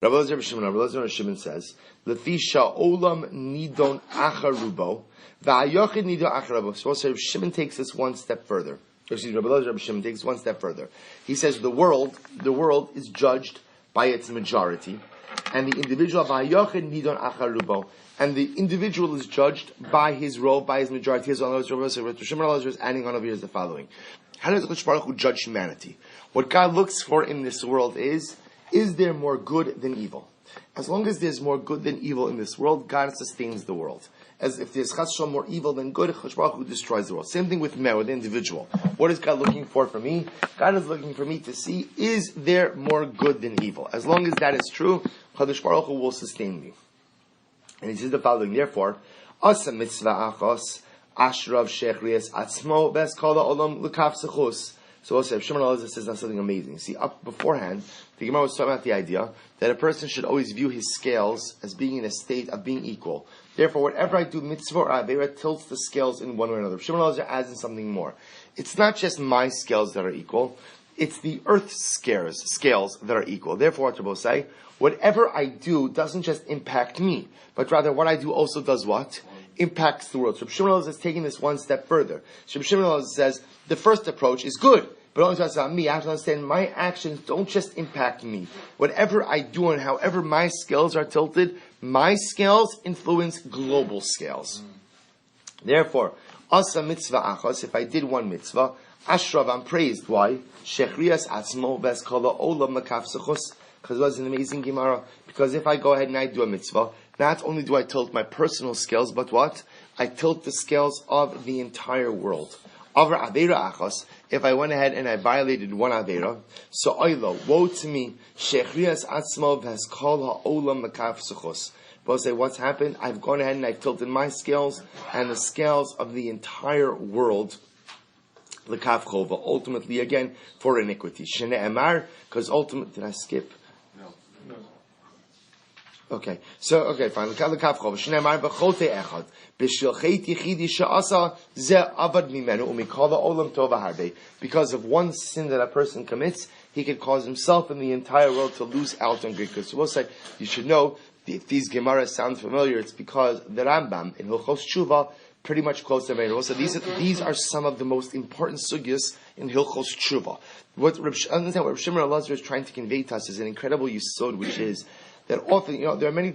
Rabbi Elazar Shimon says, "Lefisha olam nidon acharubo, va'ayochid nidon acharabo." So also Shimon takes this one step further. Excuse me, Rabbi Shimon takes one step further. He says the world is judged by its majority, and the individual va'ayochid nidon acharubo, and the individual is judged by his role, by his majority. Here's what Shimon Elazar is adding on over here is the following: how does Hakadosh Baruch Hu judge humanity? What God looks for in this world is there more good than evil? As long as there's more good than evil in this world, God sustains the world. As if there's chas more evil than good, Hakadosh Baruch Hu destroys the world. Same thing with me, with the individual. What is God looking for me? God is looking for me to see, is there more good than evil? As long as that is true, Hakadosh Baruch Hu will sustain me. And he says the following: therefore, asa mitzvah achos ashrav shechrias atzmo bes kala olam l'kaf sechus. So also, Shimon Elazar says now something amazing. See, up beforehand, the Gemara was talking about the idea that a person should always view his scales as being in a state of being equal. Therefore, whatever I do, mitzvah or avera, tilts the scales in one way or another. Shimon Elazar adds in something more. It's not just my scales that are equal; it's the earth's scales that are equal. Therefore, what Rabbi say, whatever I do doesn't just impact me, but rather what I do also does what? Impacts the world. So Shimon Elazar is taking this one step further. Shimon Elazar says the first approach is good, but only talks about me. I have to understand my actions don't just impact me. Whatever I do and however my scales are tilted, my scales influence global scales. Therefore, asa mitzvah achos, if I did one mitzvah, ashrav, I'm praised. Why? Shechrias atzmo ves kala olam makaf sechus. Because it was an amazing Gemara. Because if I go ahead and I do a mitzvah, not only do I tilt my personal scales, but what? I tilt the scales of the entire world. Over Aveira Achos, if I went ahead and I violated one Aveira, so oilo, woe to me, Shechrias Atzmo V'Eskol HaOlam Makaf Suchos. Both say, what's happened? I've gone ahead and I've tilted my scales and the scales of the entire world, L'Kaf Chova, ultimately again, for iniquity. Shene Emar, because ultimately, did I skip? Okay, fine. L'Kaf Chova, Shene Emar, B'chote Echad. Because of one sin that a person commits, he could cause himself and the entire world to lose out on great good. So we'll say, you should know, if these Gemaras sound familiar, it's because the Rambam in Hilchos Tshuva pretty much quotes them. Also, these are some of the most important sugyas in Hilchos Tshuva. What Reb Shimon Elazar is trying to convey to us is an incredible yisod, which is that often, there are many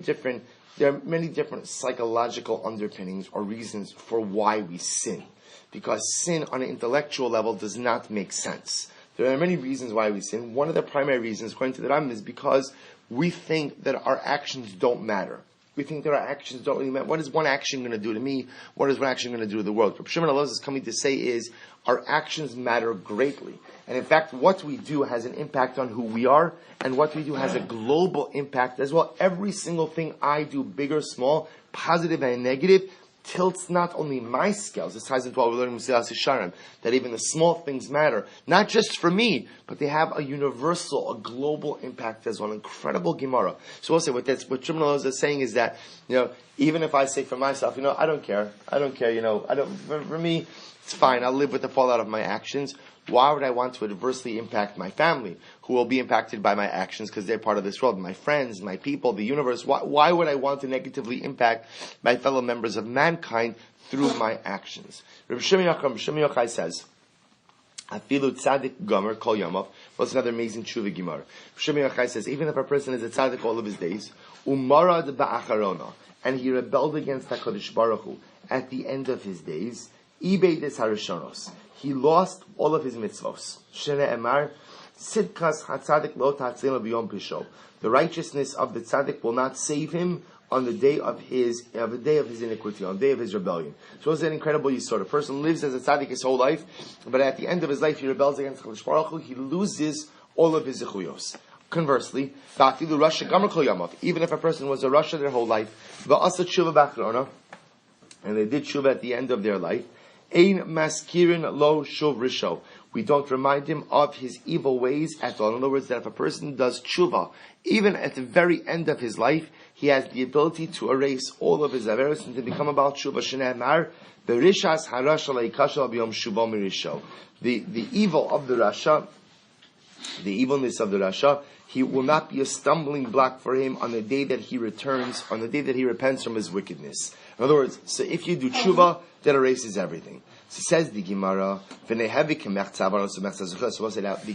different psychological underpinnings or reasons for why we sin. Because sin on an intellectual level does not make sense. There are many reasons why we sin. One of the primary reasons, according to the Rambam, is because we think that our actions don't matter. We think that our actions don't really matter. What is one action going to do to me? What is one action going to do to the world? What Shimon Elazar is coming to say is our actions matter greatly. And in fact, what we do has an impact on who we are, and what we do has a global impact as well. Every single thing I do, big or small, positive and negative, tilts not only my scales. This ties into what we learned in Mesilas Yesharim, that even the small things matter, not just for me, but they have a universal, a global impact as well. An incredible Gemara. So we'll say what Shimon Elazar is saying is that, even if I say for myself, I don't care, for me, it's fine, I'll live with the fallout of my actions. Why would I want to adversely impact my family, who will be impacted by my actions because they're part of this world, my friends, my people, the universe? Why would I want to negatively impact my fellow members of mankind through my actions? Reb Shimon Yochai says, Afilu tzadik gomer kol yomov. What's another amazing tshuva Gemara? Reb Shimon Yochai says, even if a person is a tzadik all of his days, umarad ba'acharona, and he rebelled against HaKadosh Baruch Hu at the end of his days, ibei des harishonos, he lost all of his mitzvos. Shene Emar, Sidkas HaTzadik lo tatzil b'yom pisho. The righteousness of the tzaddik will not save him on the day of his iniquity, on the day of his rebellion. So it's an incredible yisod. A person lives as a tzaddik his whole life, but at the end of his life he rebels against HaKadosh Baruch Hu, he loses all of his zechuyos. Conversely, even if a person was a Rasha their whole life, and they did tshuva at the end of their life, Ein maskirin lo shuv risho. We don't remind him of his evil ways at all. In other words, that if a person does tshuva, even at the very end of his life, he has the ability to erase all of his averos and to become about tshuva. Shneimar, berishas harasha leikashal b'yom shuvo mirisho. The evil of the Rasha, the evilness of the Rasha, he will not be a stumbling block for him on the day that he returns, on the day that he repents from his wickedness. In other words, so if you do tshuva, that erases everything. So says the Gemara, the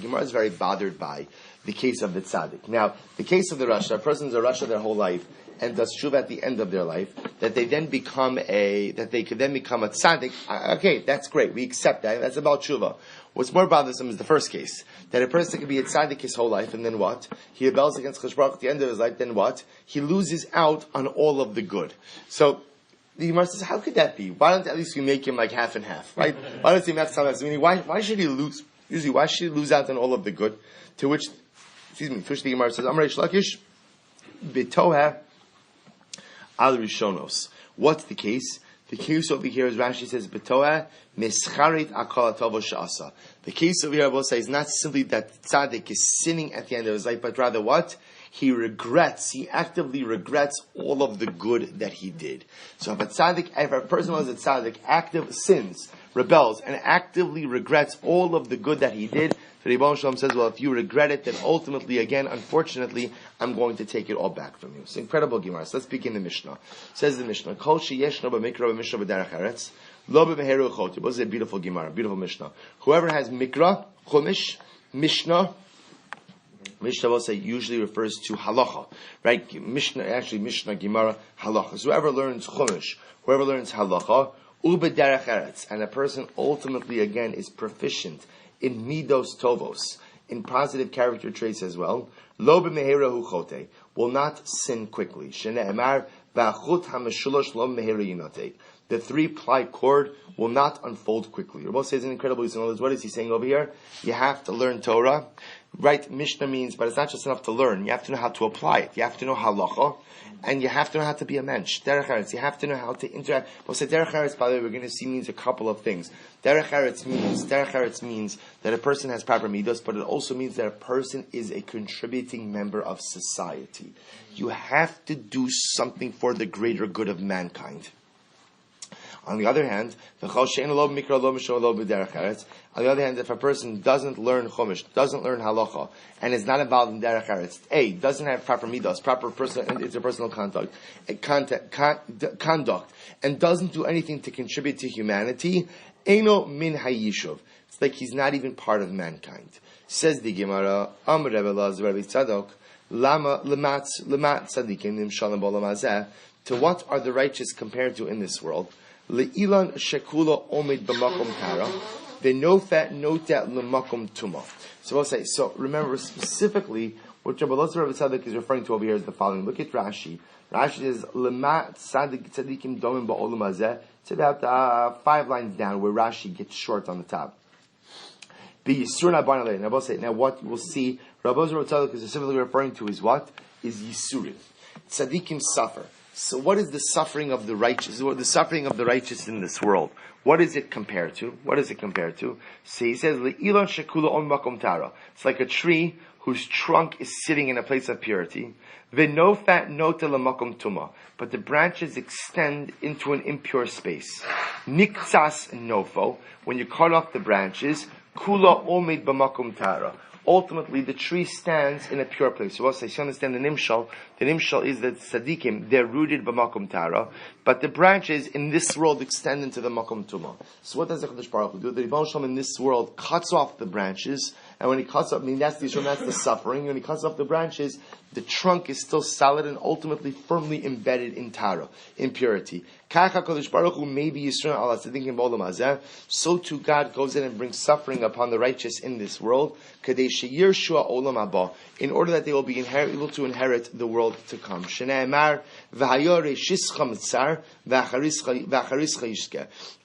Gemara is very bothered by the case of the tzaddik. Now, the case of the Rasha, a person's a Rasha their whole life, and does tshuva at the end of their life, that they could then become a tzaddik. Okay, that's great. We accept that. That's about tshuva. What's more bothersome is the first case, that a person can be a tzaddik his whole life, and then what? He rebels against Chosh Baruch at the end of his life, then what? He loses out on all of the good. So, the Gemara says, how could that be? Why don't at least we make him like half and half, right? Why don't he make some half? Meaning, why should he lose? Usually, why should he lose out on all of the good? To which the Gemara says, Amrei Shlakish, bitoha al rishonos. What's the case? The case over here, as Rashi says, betoah mischarit akol hatovo she'asa. The case over here, I will say, is not simply that tzaddik is sinning at the end of his life, but rather what? He actively regrets all of the good that he did. So if a person was a tzaddik, sins, rebels, and actively regrets all of the good that he did, the Rebbe Shalom says, well, if you regret it, then ultimately, again, unfortunately, I'm going to take it all back from you. It's incredible Gemara. So let's begin the Mishnah. Says the Mishnah, Kol sheyeshno b'mikra b'mishnah b'derech eretz, lo b'meheru chot. This is a beautiful Gemara, beautiful Mishnah. Whoever has mikra, chumash, Mishnah will say usually refers to halacha, right? Mishnah, Gemara, halacha. So whoever learns chumash, whoever learns halacha, u'b'derech eretz, and a person ultimately, again, is proficient in midos tovos, in positive character traits as well, lo b'mehera chote, will not sin quickly. Shene'emar v'achut hameshulash lo mehera yinote. The 3-ply cord will not unfold quickly. Rabbi says an incredible use. In other words, what is he saying over here? You have to learn Torah. Right, Mishnah means, but it's not just enough to learn. You have to know how to apply it. You have to know halacha, and you have to know how to be a mensch. Derech Eretz, you have to know how to interact. We'll say Derech Eretz, by the way, we're going to see means a couple of things. Derech Eretz means that a person has proper midos, but it also means that a person is a contributing member of society. You have to do something for the greater good of mankind. On the other hand, if a person doesn't learn chumash, doesn't learn halacha, and is not involved in derech eretz, doesn't have proper midos, proper interpersonal conduct, and doesn't do anything to contribute to humanity, eino min hayishuv. It's like he's not even part of mankind. Says the Gemara, Am Rebbe Elazar Rebbe Tzadok, Lama lemat tzadikim nimshalim b'olam hazeh. To what are the righteous compared to in this world? Le'ilan shekula omed b'makom tara, v'nofat notat l'makom tuma. So we'll say, so remember specifically, what Rebbe Elazar Rebbe Tzadok is referring to over here is the following. Look at Rashi. Rashi says, Lemat tzadikim domim ba'olam hazeh. It's about 5 lines down where Rashi gets short on the top. Now what you will see, Rebbe Elazar Rebbe Tzadok is specifically referring to is what? Is Yisurim. Tzadikim suffer. So what is the suffering of the righteous? Or the suffering of the righteous in this world? What is it compared to? So he says, Le'ilan shekula on makom tara. It's like a tree whose trunk is sitting in a place of purity. Ve'nofat nota lemakom tuma. But the branches extend into an impure space. Niktsas nofo. When you cut off the branches, kula omed b'makom tara. Ultimately, the tree stands in a pure place. So, also, you understand the nimshal. The nimshal is that tzaddikim, they're rooted b'makom tara, but the branches in this world extend into the makom tuma. So, what does the Kadosh Baruch Hu do? The Rebbe Shalom in this world cuts off the branches, and when he cuts off, that's the suffering. When he cuts off the branches, the trunk is still solid and ultimately firmly embedded in tara, in purity. So too God goes in and brings suffering upon the righteous in this world, in order that they will be able to inherit the world to come.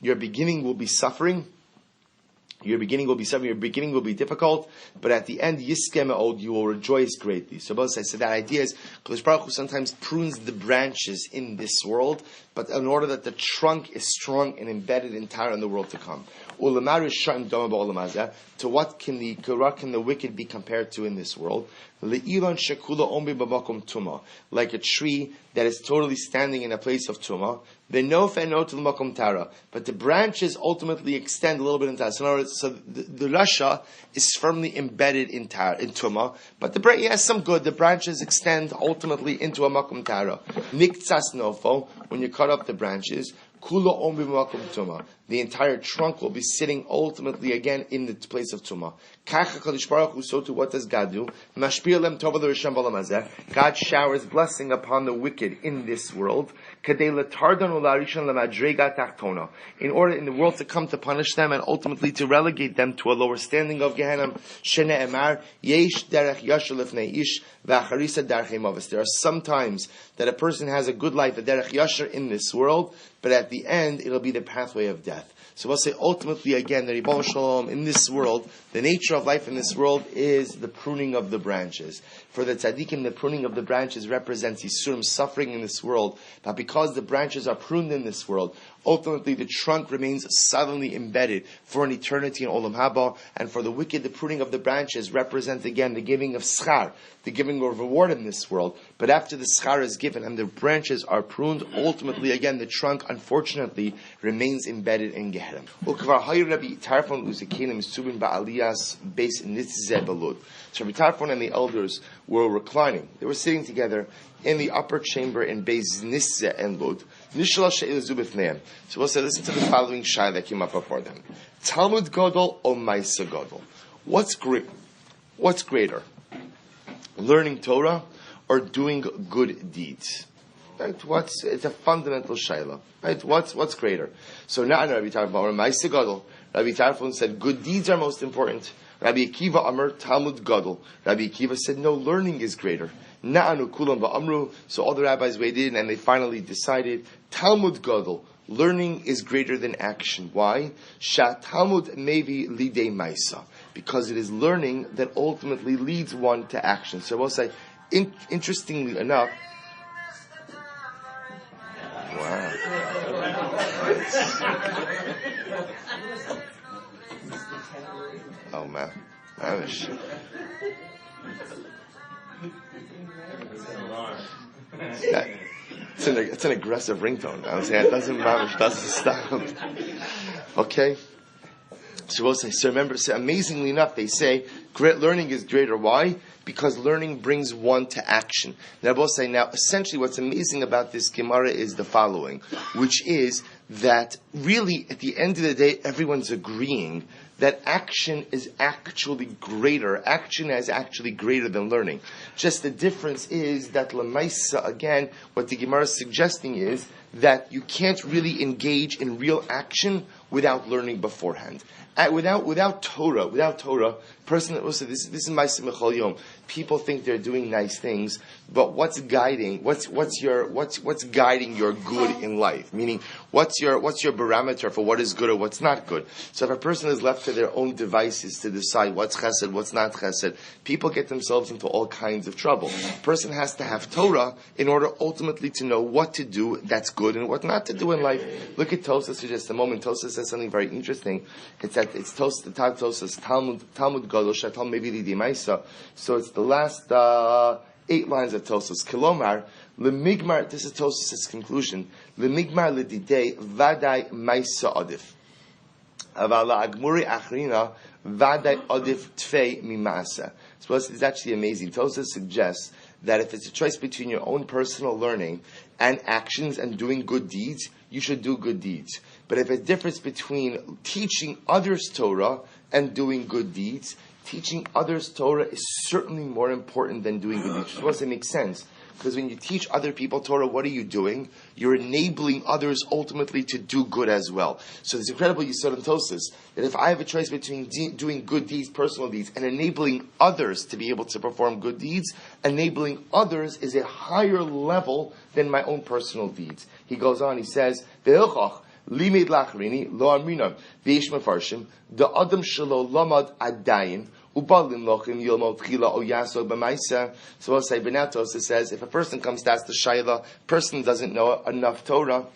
Your beginning will be suffering. Your beginning will be difficult, but at the end, you will rejoice greatly. So that idea is, Kadosh Baruch Hu sometimes prunes the branches in this world, but in order that the trunk is strong and embedded in Torah in the world to come. To what can the wicked be compared to in this world? Like a tree that is totally standing in a place of tumah. But the branches ultimately extend a little bit into Tara. So, in other words, the Rasha is firmly embedded in tumah, but he has some good. The branches extend ultimately into a makom Tara. Niktsas nofo, when you cut up the branches, Kula om b'makom tuma. The entire trunk will be sitting ultimately again in the place of tuma. Kacha Kadosh Baruch Hu, so too what does God do? Mashpir lem tova l'risham b'lamazeh. God showers blessing upon the wicked in this world. Kadei l'tardan u'la'arishan l'madrega tachtona. In order in the world to come to punish them and ultimately to relegate them to a lower standing of Gehenna. Shene emar yesh derech yashar lifnei ish v'acharisa darchei mavis. There are some times that a person has a good life, a derech yashar in this world, but at the end it'll be the pathway of death. So we'll say ultimately again, the Ribono Shel Olam in this world, the nature of life in this world is the pruning of the branches. For the tzaddikim, the pruning of the branches represents Yisurim, suffering in this world. But because the branches are pruned in this world, ultimately the trunk remains solidly embedded for an eternity in Olam Haba. And for the wicked, the pruning of the branches represents again the giving of schar, the giving of reward in this world. But after the schar is given and the branches are pruned, ultimately again the trunk unfortunately remains embedded in Gehenna. So Rabbi Tarfon and the elders were reclining. They were sitting together in the upper chamber in Beis Nisse and Lud. So we'll say, listen to the following shai that came up before them. Talmud Gadol or Maisa Gadol? What's greater? Learning Torah or doing good deeds? Right? It's a fundamental shaila. Right? What's greater? So now Rabbi Tarfon or Maisa Gadol. Rabbi Tarfon said good deeds are most important. Rabbi Akiva Amar Talmud Gadol. Rabbi Akiva said no, learning is greater. Na'anu kulam va'amru. So all the rabbis weighed in and they finally decided Talmud Gadol. Learning is greater than action. Why? Shat Talmud mevi lidei maisa. Because it is learning that ultimately leads one to action. So we'll say, interestingly enough. Wow. Oh man, it's an aggressive ringtone. I was saying it doesn't stop. Okay. So we'll say. So remember, amazingly enough, they say great learning is greater. Why? Because learning brings one to action. Now, we'll say now. Essentially, what's amazing about this Gemara is the following, which is that really, at the end of the day, everyone's agreeing that action is actually greater. Action is actually greater than learning. Just the difference is that Lamaisa, again, what the Gemara is suggesting is that you can't really engage in real action without learning beforehand. Without Torah, person also this is my Simchol Yom. People think they're doing nice things, but what's guiding your good in life? Meaning, what's your barometer for what is good or what's not good? So if a person is left to their own devices to decide what's chesed, what's not chesed, people get themselves into all kinds of trouble. A person has to have Torah in order ultimately to know what to do that's good and what not to do in life. Look at Tosas for just a moment. Tosas says something very interesting. It's the Tosas Talmud Gadol Shatal maybe the Maisa. So it's the last 8 lines of Tosas. Kilomar lemigmar. This is Tosas' conclusion. Lemigmar ledidei vadai Maisa adif. Avala agmuri achrina vadai adif tfei mimasa. So it's actually amazing. Tosas suggests that if it's a choice between your own personal learning and actions and doing good deeds, you should do good deeds. But if a difference between teaching others Torah and doing good deeds, teaching others Torah is certainly more important than doing good deeds. Which doesn't make sense. Because when you teach other people Torah, what are you doing? You're enabling others ultimately to do good as well. So it's incredible you said in Tosas that if I have a choice between doing good deeds, personal deeds, and enabling others to be able to perform good deeds, enabling others is a higher level than my own personal deeds. He goes on, he says, Limit lachrini lo amrinam veish mefarshim the adam shelo lamad adayin ubalim lochim yilmod chila o yaso b'maisa. So we'll say Benatos says if a person comes to ask the shayla, person doesn't know enough Torah.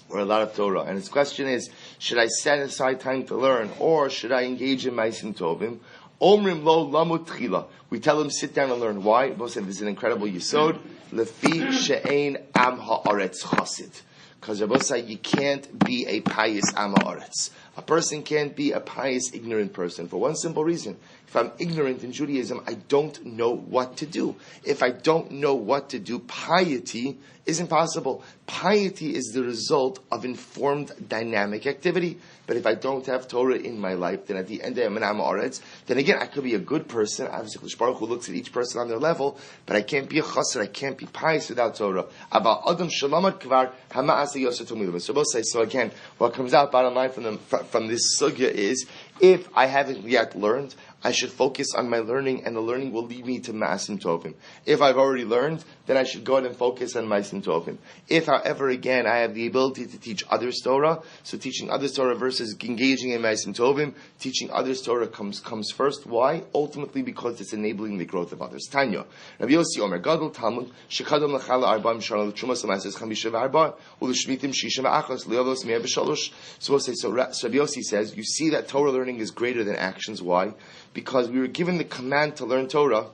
or a lot of Torah. And his question is, should I set aside time to learn, or should I engage in Maisim Tovim? Omrim lo lamut tchila. We tell him, sit down and learn. Why? Both said this is an incredible yisod. Lefi she'ein am ha'aretz chasid. Because Rabbi said you can't be a pious am ha'aretz. A person can't be a pious, ignorant person for one simple reason. If I'm ignorant in Judaism, I don't know what to do. If I don't know what to do, piety isn't possible. Piety is the result of informed, dynamic activity. But if I don't have Torah in my life, then at the end I'm an Am Haaretz. Then again, I could be a good person. Obviously, Kadosh Baruch Hu looks at each person on their level, but I can't be a chassid, I can't be pious without Torah. About Adam Shalamad Kvar Hama'asa Yosef Tomilim. So again, what comes out bottom line from this sugya is, if I haven't yet learned, I should focus on my learning, and the learning will lead me to Ma'asim Tovim. If I've already learned, then I should go ahead and focus on Ma'asim Tovim. If, however, again, I have the ability to teach others Torah, so teaching others Torah versus engaging in Ma'asim Tovim, teaching others Torah comes first. Why? Ultimately, because it's enabling the growth of others. Tanya. Rabbi Yossi Omer, Gadol Talmud, Shekadom L'chala Arba Mishana L'Trumas L'Maises Chamisha V'Arba, U'L'Shmitim Shisha V'Achos, L'Yovos Me'er B'Shalosh. So Rabbi Yossi says, you see that Torah learning is greater than actions. Why? Because we were given the command to learn Torah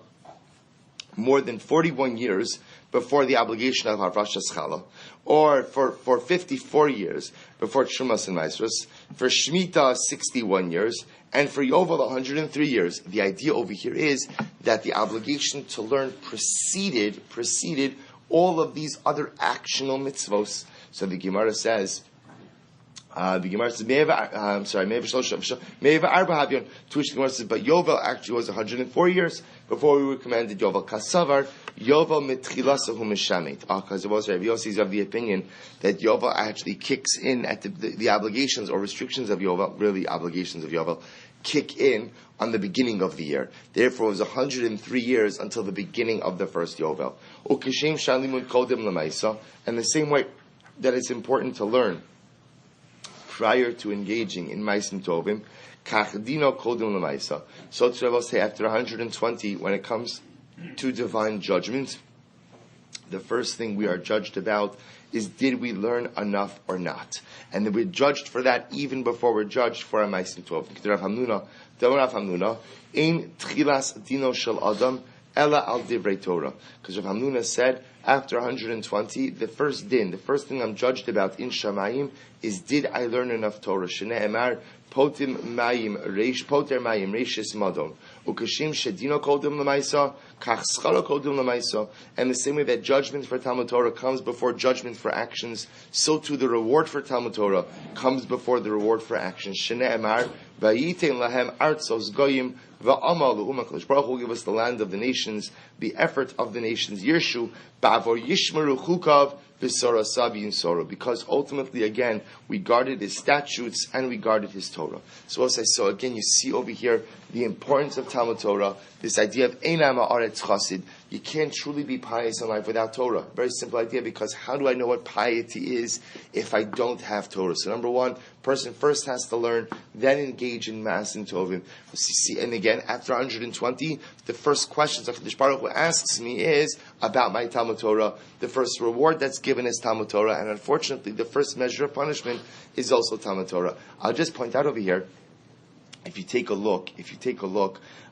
more than 41 years before the obligation of Harvashas Chala, or for 54 years before Trumas and Maasros, for Shemitah 61 years, and for Yovel 103 years. The idea over here is that the obligation to learn preceded all of these other actional mitzvos. So the Gemara says, the Gemara says, to which the Gemara says, but Yovel actually was 104 years before we were commanded Yovel Kasavar, Yovel mitchilasahu mishamit. Because it was Rabbi Yossi is of the opinion that Yovel actually kicks in at the obligations or restrictions of Yovel, really obligations of Yovel, kick in on the beginning of the year. Therefore, it was 103 years until the beginning of the first Yovel. And the same way that it's important to learn prior to engaging in Maisim Tovim, Kachdino Kodim Lamaisa. So to Rabbi say, after 120, when it comes to divine judgment, the first thing we are judged about is, did we learn enough or not? And then we're judged for that even before we're judged for our Maisim Tovim. Rav Hamnuna, Ein Tchilas Dino Shel Adam, Ella Al Divrei Torah. Because Rav Hamnuna said, after 120, the first thing I'm judged about in Shamayim is, did I learn enough Torah? Shnei Emar, Potim Mayim, Poter Mayim, Reishis Madon. Ukashim Shedino Kodim Lamaisa, Kach Schalo Kodim Lamaisa. And the same way that judgment for Talmud Torah comes before judgment for actions, so too the reward for Talmud Torah comes before the reward for actions. Shnei Emar, Vayitein Lahem Artzos Goyim, Va'amalu Umakosh. Baruch will give us the land of the nations, the effort of the nations. Yirshu, Ba'avor Yishmaru Chukav, V'Sora Sabi and Sora. Because ultimately, again, we guarded his statutes and we guarded his Torah. So again, you see over here the importance of Talmud Torah, this idea of Einam Haaretz Chasid. You can't truly be pious in life without Torah. Very simple idea, because how do I know what piety is if I don't have Torah? So number one, person first has to learn, then engage in Ma'asim Tovim. And again, after 120, the first questions that Kadosh Baruch Hu asks me is about my Talmud Torah. The first reward that's given is Talmud Torah, and unfortunately, the first measure of punishment is also Talmud Torah. I'll just point out over here, if you take a look,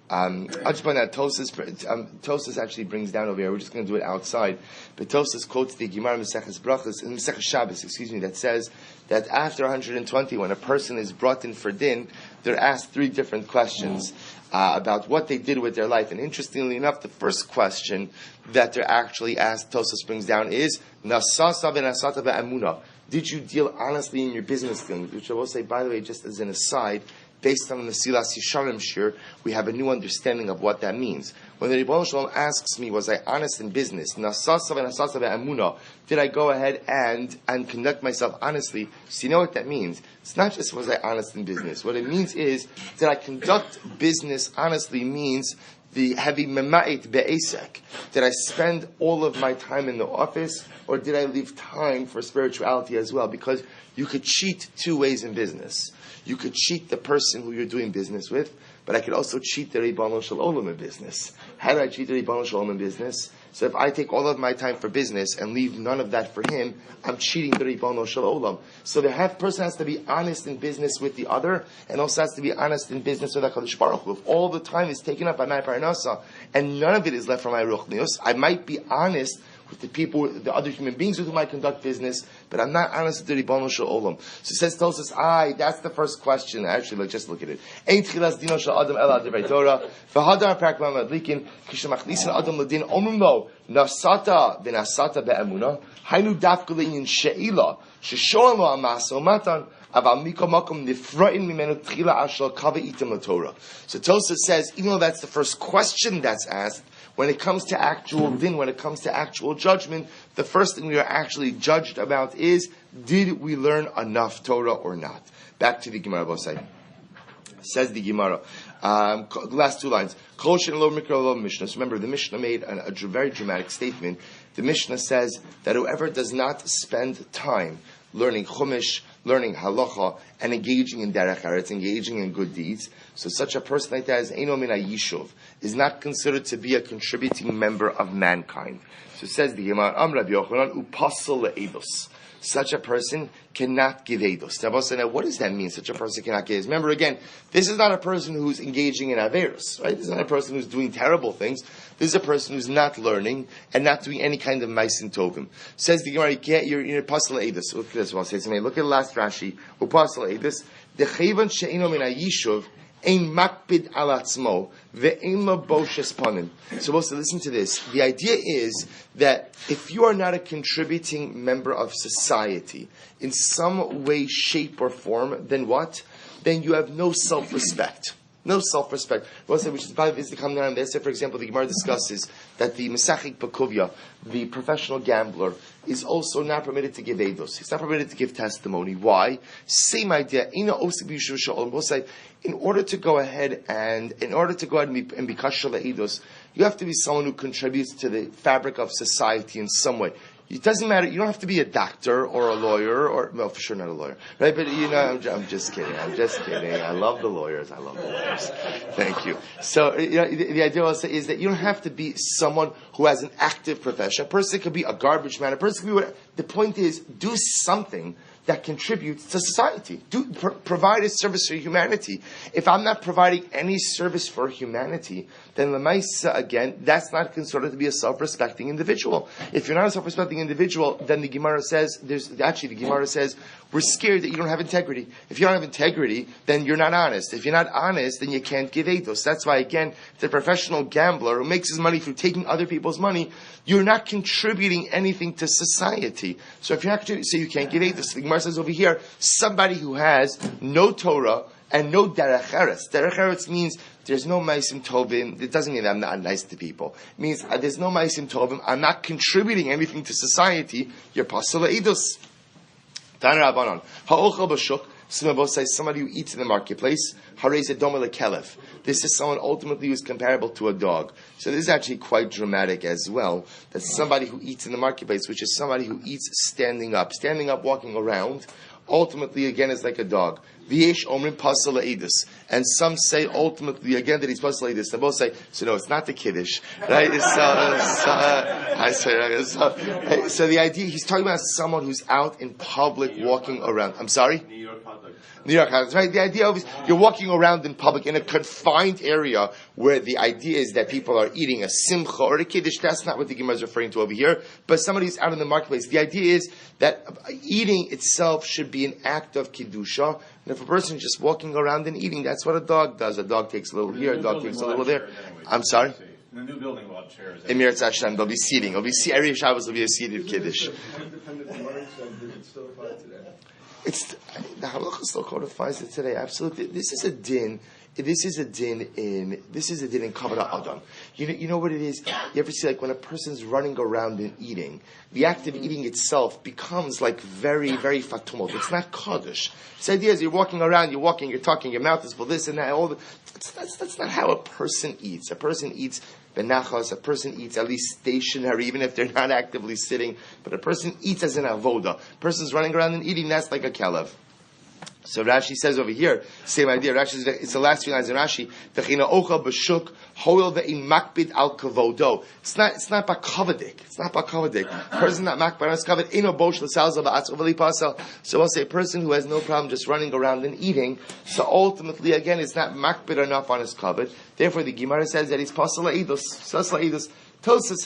I'll just point out, Tosas actually brings down over here, we're just going to do it outside, but Tosas quotes the Gemara Maseches Brachos, in Maseches Shabbos, that says that after 120, when a person is brought in for din, they're asked three different questions about what they did with their life. And interestingly enough, the first question that they're actually asked, Tosas brings down, is, Nasasa v'nasata v'amuna. Did you deal honestly in your business dealings? Which I will say, by the way, just as an aside, based on the Silas Yisharim shir, we have a new understanding of what that means. When the Ribono Shalom asks me, was I honest in business? Nasasa v'nasasa v'amuna. Did I go ahead and conduct myself honestly? So you know what that means? It's not just was I honest in business. What it means is, did I conduct business honestly means the heavy mema'it be'esek. Did I spend all of my time in the office, or did I leave time for spirituality as well? Because you could cheat two ways in business. You could cheat the person who you're doing business with, but I could also cheat the Ribono Shel Olam in business. How do I cheat the Ribono Shel Olam in business? So if I take all of my time for business and leave none of that for him, I'm cheating the Ribono Shel Olam. So the person has to be honest in business with the other, and also has to be honest in business with HaKadosh Baruch Hu. If all the time is taken up by my parnasa, and none of it is left for my ruchnius, I might be honest with the people, the other human beings with whom I conduct business, but I'm not honest with the Ribono Shel Olam. So it says, Tosos, that's the first question. Actually, just look at it. Ein tchilas dino shel adam ela divrei Torah, v'hadar perek madlikin, kishamachlisin adam ladin, omrim lo, nasata v'nasata be'emuna, hainu dafka le'in she'ila, sheshoan lo amasa umatan, aval miko makom nifra'in mimenu tchila ashal kava itim l'Torah. So Tosos says, even though that's the first question that's asked, when it comes to actual din, when it comes to actual judgment, the first thing we are actually judged about is, did we learn enough Torah or not? Back to the Gemara, Bosai. Says the Gemara, last two lines. Remember, the Mishnah made a very dramatic statement. The Mishnah says that whoever does not spend time learning Chumash, learning halacha, and engaging in derech eretz, engaging in good deeds, so such a person like that is eino min hayishuv, is not considered to be a contributing member of mankind. So it says the Gemara, Rabbi Yochanan, upasal le'edos. Such a person cannot give eidos. Now, what does that mean? Such a person cannot give eidos. Remember, again, this is not a person who's engaging in averus, right? This is not a person who's doing terrible things. This is a person who's not learning and not doing any kind of maisin tovim. Says the Gemara, you're pasal eidos. Look at this. I'll say something. Look at the last Rashi. Upasal eidos. Dechevan she'ino min hayishuv. Ein makpid al atzmo ve'ein lo boshes panim. So, listen to this. The idea is that if you are not a contributing member of society in some way, shape, or form, then what? Then you have no self-respect. No self-respect. Which is about is to come down. They say, for example, the Gemara discusses that the Mesachik Bakovia, the professional gambler, is also not permitted to give eidos. He's not permitted to give testimony. Why? Same idea. In order to go ahead and be kashal eidos, you have to be someone who contributes to the fabric of society in some way. It doesn't matter. You don't have to be a doctor or a lawyer, or well, for sure not a lawyer, right? But I'm just kidding. I love the lawyers. Thank you. So the idea also is that you don't have to be someone who has an active profession. A person could be a garbage man. A person could be whatever. The point is, do something that contributes to society. Provide a service for humanity. If I'm not providing any service for humanity, then Lamaisa, again, that's not considered to be a self-respecting individual. If you're not a self-respecting individual, then the Gemara says, we're scared that you don't have integrity. If you don't have integrity, then you're not honest. If you're not honest, then you can't give eidos. That's why, again, the professional gambler who makes his money through taking other people's money, you're not contributing anything to society. So if you're not contributing, so you can't give eidos. The Gemara says over here, somebody who has no Torah and no derech eretz. Derech eretz means there's no maisim tovim. It doesn't mean that I'm not nice to people. It means there's no maisim tovim. I'm not contributing anything to society. You're pasal eidos. Tan Rabbanon. Ha'ochel b'shuk. Somebody who eats in the marketplace. Harei zedom lekelef. This is someone ultimately who is comparable to a dog. So this is actually quite dramatic as well. That somebody who eats in the marketplace, which is somebody who eats standing up, walking around, ultimately again is like a dog. V'yesh omrim pasal le'edus. And some say ultimately again that he's pasal le'edus. They both say, so no, it's not the Kiddush. Right? So the idea, he's talking about someone who's out in public walking around. I'm sorry? New York, right? The idea of you're walking around in public in a confined area where the idea is that people are eating a simcha or a kiddush. That's not what the Gemara is referring to over here. But somebody who's out in the marketplace. The idea is that eating itself should be an act of kiddusha. And if a person is just walking around and eating, that's what a dog does. A dog takes a little here, a dog takes a little there. I'm sorry? In the new building, we'll have chairs. Emir Tzashan, they'll be seating. Every Shabbos will be a seated kiddush. The halacha still codifies it today. Absolutely, this is a din. This is a din in kavod adam. You know what it is. You ever see like when a person's running around and eating, the act of eating itself becomes like very, very fatumot. It's not kaddish. The idea is you're walking around, you're talking, your mouth is full this and that. That's not how a person eats. A person eats benachos. A person eats at least stationary, even if they're not actively sitting. But a person eats as an avoda. A person's running around and eating. That's like a kelev. So Rashi says over here, same idea. Rashi says, it's the last few lines in Rashi. V'china ocha b'shuk hoil ve'im makbid al kavodo. It's not ba'kavadik. It's not ba'kavadik. Person not makbid on his kavod eno bosh l'salza ba'atzov v'lipasel. So I'll say a person who has no problem just running around and eating. So ultimately, again, it's not makbid enough on his kavod. Therefore, the Gemara says that he's pasal la'idus. Sas la'idus. Tosus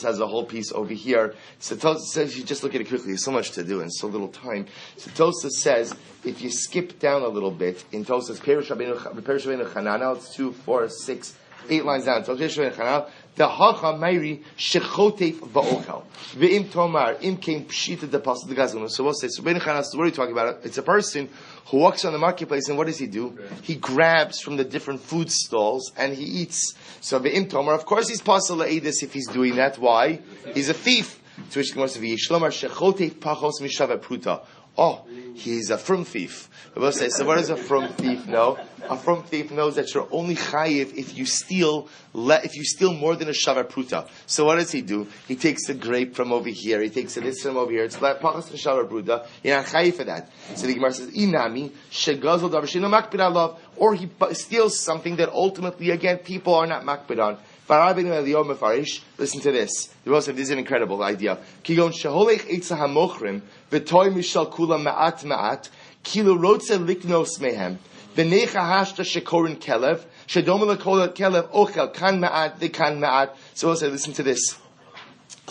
has a whole piece over here. So Tosus says, you just look at it quickly, there's so much to do and so little time. So Tosus says, if you skip down a little bit, in Tosus, Perek Chananel, it's 2, 4, 6, 8 lines down. Tosus Chananel, the Hacha Meiri Shechotef Va'ochel. Ve'im Tomar, Im Came Pshita the Pasuk the Gazon. So we'll say, so Ben Chananel, what are you talking about? It's a person who walks on the marketplace, and what does he do? He grabs from the different food stalls and he eats. So ve'im tomar, of course he's pasal la'edis if he's doing that. Why? He's a thief. To which comes to v'yishlomar shechotef pachos mishav pruta. Oh, he's a from thief. We'll say, so what does a from thief know? A from thief knows that you're only chayiv if you steal more than a shavar pruta. So what does he do? He takes a grape from over here. He takes a this from over here. It's like pachas and shavar pruta. You're not chayiv for that. So the Gemara says, inami shegazol davar shino makbid alav, or he steals something that ultimately, again, people are not makbid on. Listen to this. The Rosh this is an incredible idea. Kigon sheholech eitza hamochrim v'toy mishal kula ma'at ma'at kilo rotze liknos mehem v'necha hashta shekorin kelev shedom lekol kelev ochel kan ma'at v'kan ma'at. So Rosh listen to this.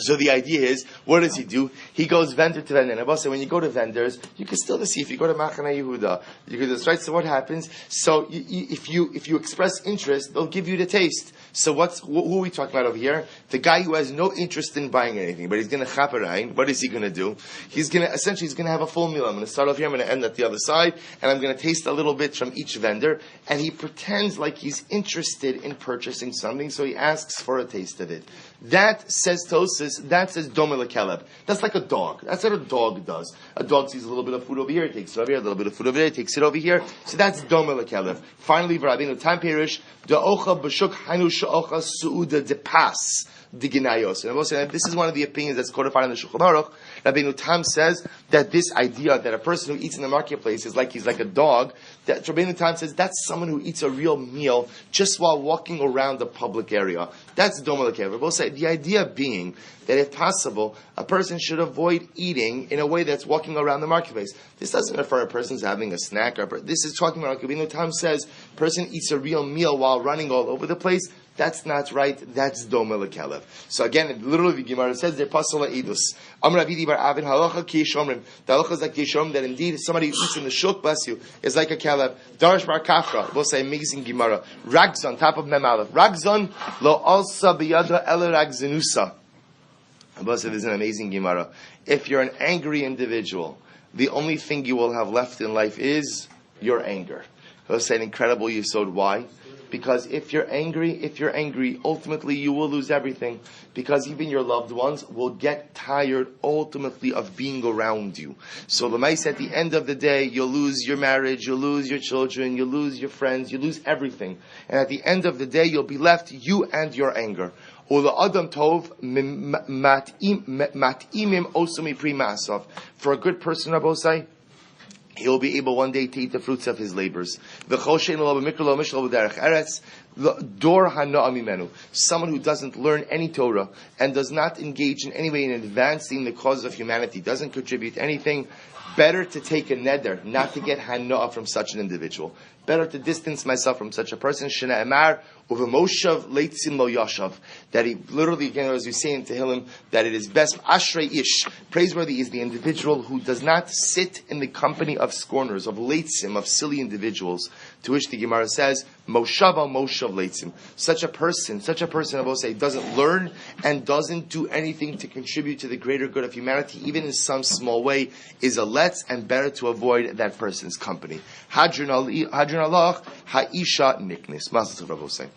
So the idea is, what does he do? He goes vendor to vendor. And I will say, when you go to vendors, you can still see if you go to Machane Yehuda, you can just right. So what happens? So if you express interest, they'll give you the taste. So who are we talking about over here? The guy who has no interest in buying anything, but he's going to chaparain. What is he going to do? He's going to have a full meal. I'm going to start off here. I'm going to end at the other side, and I'm going to taste a little bit from each vendor. And he pretends like he's interested in purchasing something, so he asks for a taste of it. That says Tosis. That says Domel Keleb. That's like a dog. That's what a dog does. A dog sees a little bit of food over here, takes it over here. A little bit of food over there, takes it over here. So that's Domel Keleb. Finally, Rabbeinu Tam Perish Da'ocha b'shuk hainu sha'ocha su'uda de pas diginayos. And I'm also saying that this is one of the opinions that's codified in the Shulchan Aruch. Rabbeinu Tam says that this idea that a person who eats in the marketplace is like he's like a dog. That Rabbeinu Tam says that's someone who eats a real meal just while walking around the public area. That's Domel Keleb. We'll say the idea being that if possible, a person should avoid eating in a way that's walking around the marketplace. This doesn't refer to a person's having a snack. This is talking about, Rabbeinu Tam says, person eats a real meal while running all over the place. That's not right. That's Domel Keleb. So again, literally the Gemara says they're pasal idus. Amar Avidi bar Avin halacha ki yishomrim. The halacha is like yishomrim, that indeed somebody who eats in the shuk, bless you, is like a Keleb. Darish bar Kafra. We'll say amazing Gemara. Ragzon, top of Mem Aleph. Ragzon lo alsa biyada ele ragzenusa. We'll say this is an amazing Gemara. If you're an angry individual, the only thing you will have left in life is your anger. We'll say an incredible yisod. Why? Because if you're angry, ultimately you will lose everything. Because even your loved ones will get tired, ultimately, of being around you. So, Lamais, at the end of the day, you'll lose your marriage, you'll lose your children, you'll lose your friends, you'll lose everything. And at the end of the day, you'll be left, you and your anger. Ula Adam Tov mat'imim osumi pri ma'asav. For a good person, Rabbosai, he'll be able one day to eat the fruits of his labors. Someone who doesn't learn any Torah and does not engage in any way in advancing the cause of humanity, doesn't contribute anything, better to take a neder, not to get hana'ah from such an individual. Better to distance myself from such a person. Shena Emar uvemoshav leitzim lo yashav. That he literally, again, as we say in Tehillim, that it is best ashrei ish. Praiseworthy is the individual who does not sit in the company of scorners, of leitzim, of silly individuals. To which the Gemara says, moshav al moshav leitzim. Such a person, I will say, doesn't learn and doesn't do anything to contribute to the greater good of humanity, even in some small way, is a let's, and better to avoid that person's company. Hadron Allah, Ha'isha Niknis. Mazel tov, Rabbi Hossein.